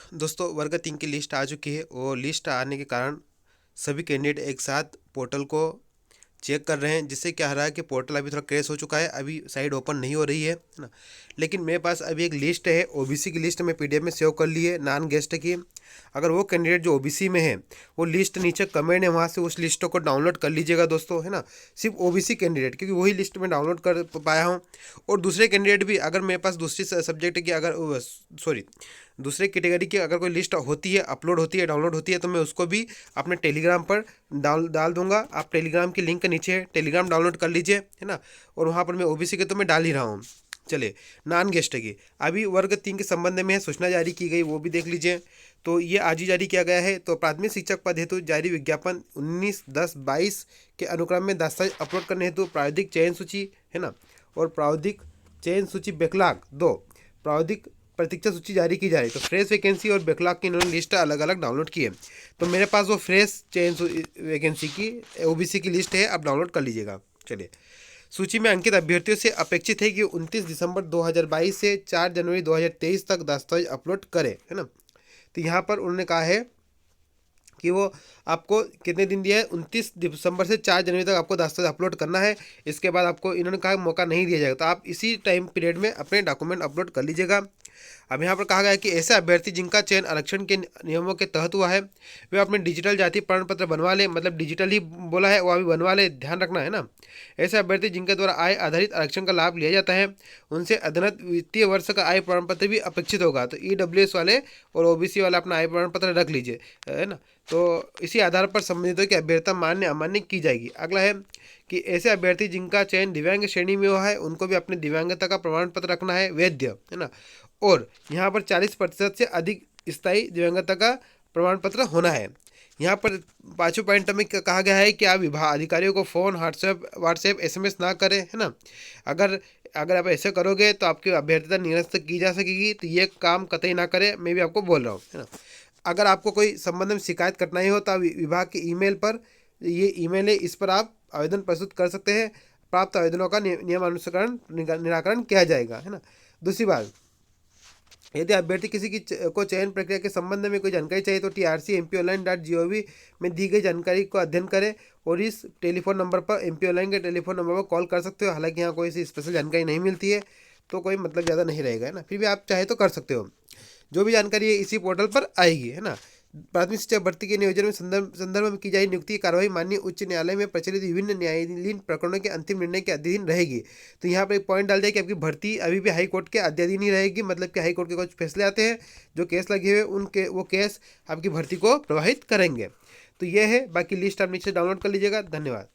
दोस्तों वर्ग 3 की लिस्ट आ चुकी है और लिस्ट आने के कारण सभी कैंडिडेट एक साथ पोर्टल को चेक कर रहे हैं, जिससे क्या हो रहा है कि पोर्टल अभी थोड़ा क्रैश हो चुका है, अभी साइट ओपन नहीं हो रही है ना। लेकिन मेरे पास अभी एक लिस्ट है, ओबीसी की लिस्ट मैं पीडीएफ में सेव कर ली है नॉन गेस्ट की। अगर वो कैंडिडेट जो ओबीसी में है वो लिस्ट नीचे कमेंट है, वहाँ से उस लिस्ट को डाउनलोड कर लीजिएगा दोस्तों, है ना। सिर्फ ओबीसी कैंडिडेट, क्योंकि वही लिस्ट में डाउनलोड कर पाया हूँ। और दूसरे कैंडिडेट भी, अगर मेरे पास दूसरी सब्जेक्ट की अगर सॉरी दूसरे कैटेगरी की अगर कोई लिस्ट होती है, अपलोड होती है, डाउनलोड होती है, तो मैं उसको भी अपने टेलीग्राम पर डाल दूंगा। आप टेलीग्राम की लिंक नीचे है, टेलीग्राम डाउनलोड कर लीजिए, है ना। और वहाँ पर मैं ओबीसी के तो मैं डाल ही रहा हूँ। चलिए, नॉन गेस्ट की अभी वर्ग 3 के संबंध में सूचना जारी की गई, वो भी देख लीजिए। तो ये आज ही जारी किया गया है। तो प्राथमिक शिक्षक पद हेतु जारी विज्ञापन 19/10/22 के अनुक्रम में दस्तावेज अपलोड करने हेतु प्रायोगिक चयन सूची, है ना, और प्रायोगिक चयन सूची बैकलॉग 2 प्रायोगिक प्रतीक्षा सूची जारी की जा रही है। तो फ्रेश वैकेंसी और बैकलॉग की इन्होंने लिस्ट अलग अलग डाउनलोड की है। तो मेरे पास वो फ्रेश चयन वैकेंसी की ओबीसी की लिस्ट है, आप डाउनलोड कर लीजिएगा। चलिए, सूची में अंकित अभ्यर्थियों से अपेक्षित है कि 29 दिसंबर 2022 से 4 जनवरी 2023 तक दस्तावेज अपलोड करें, है ना। तो यहाँ पर उन्होंने कहा है कि वो आपको कितने दिन दिया है, 29 दिसंबर से 4 जनवरी तक आपको दस्तावेज अपलोड करना है। इसके बाद आपको इन्होंने कहा मौका नहीं दिया जाएगा, तो आप इसी टाइम पीरियड में अपने डॉक्यूमेंट अपलोड कर लीजिएगा। अब यहाँ पर कहा गया है कि ऐसे अभ्यर्थी जिनका चयन आरक्षण के नियमों के तहत हुआ है, वे अपने डिजिटल जाति प्रमाण पत्र बनवा ले, मतलब डिजिटल ही बोला है, वो अभी बनवा ले, ध्यान रखना है ना। ऐसे अभ्यर्थी जिनके द्वारा आय आधारित आरक्षण का लाभ लिया जाता है, उनसे अध्ययन वित्तीय वर्ष का आय प्रमाण पत्र भी अपेक्षित होगा। तो ईडब्ल्यूएस वाले और ओबीसी वाले अपना आय प्रमाण पत्र रख लीजिए, है ना। तो इसी आधार पर संबंधित की अभ्यर्थता मान्य अमान्य की जाएगी। अगला है कि ऐसे अभ्यर्थी जिनका चयन दिव्यांग श्रेणी में हुआ है, उनको भी अपने दिव्यांगता का प्रमाण पत्र रखना है वैध, है ना। और यहाँ पर 40% से अधिक स्थायी दिव्यांगता का प्रमाण पत्र होना है। यहाँ पर 5वें पॉइंट में कहा गया है कि आप विभाग अधिकारियों को फ़ोन, व्हाट्सएप एसएमएस ना करें, है ना। अगर अगर आप ऐसे करोगे तो आपकी अभ्यर्थता निरस्त की जा सकेगी, तो ये काम कतई ना करें, मैं भी आपको बोल रहा हूँ, है ना। अगर आपको कोई संबंध में शिकायत कठिनाई हो तो आप विभाग के ईमेल पर, ये ईमेल है, इस पर आप आवेदन प्रस्तुत कर सकते हैं। प्राप्त आवेदनों का नियमानुसार निराकरण किया जाएगा, है ना। दूसरी बात, यदि अभ्यर्थी किसी की को चयन प्रक्रिया के संबंध में कोई जानकारी चाहिए तो trcmponline.gov में दी गई जानकारी को अध्ययन करें और इस टेलीफोन नंबर पर MP ऑनलाइन के टेलीफोन नंबर पर कॉल कर सकते हो। हालांकि यहाँ कोई सी स्पेशल जानकारी नहीं मिलती है, तो कोई मतलब ज़्यादा नहीं रहेगा, है ना। फिर भी आप चाहे तो कर सकते हो। जो भी जानकारी है इसी पोर्टल पर आएगी, है ना। प्राथमिक शिक्षक भर्ती के नियोजन में संदर्भ में की जाए नियुक्ति की कार्रवाई माननीय उच्च न्यायालय में प्रचलित विभिन्न न्यायालयीन प्रकरणों के अंतिम निर्णय के अधीन रहेगी। तो यहाँ पर एक पॉइंट डाल दिया कि आपकी भर्ती अभी भी हाई कोर्ट के अधीन ही रहेगी, मतलब कि हाई कोर्ट के कुछ फैसले आते हैं, जो केस लगे हुए उनके वो केस आपकी भर्ती को प्रभावित करेंगे। तो ये है, बाकी लिस्ट आप नीचे डाउनलोड कर लीजिएगा। धन्यवाद।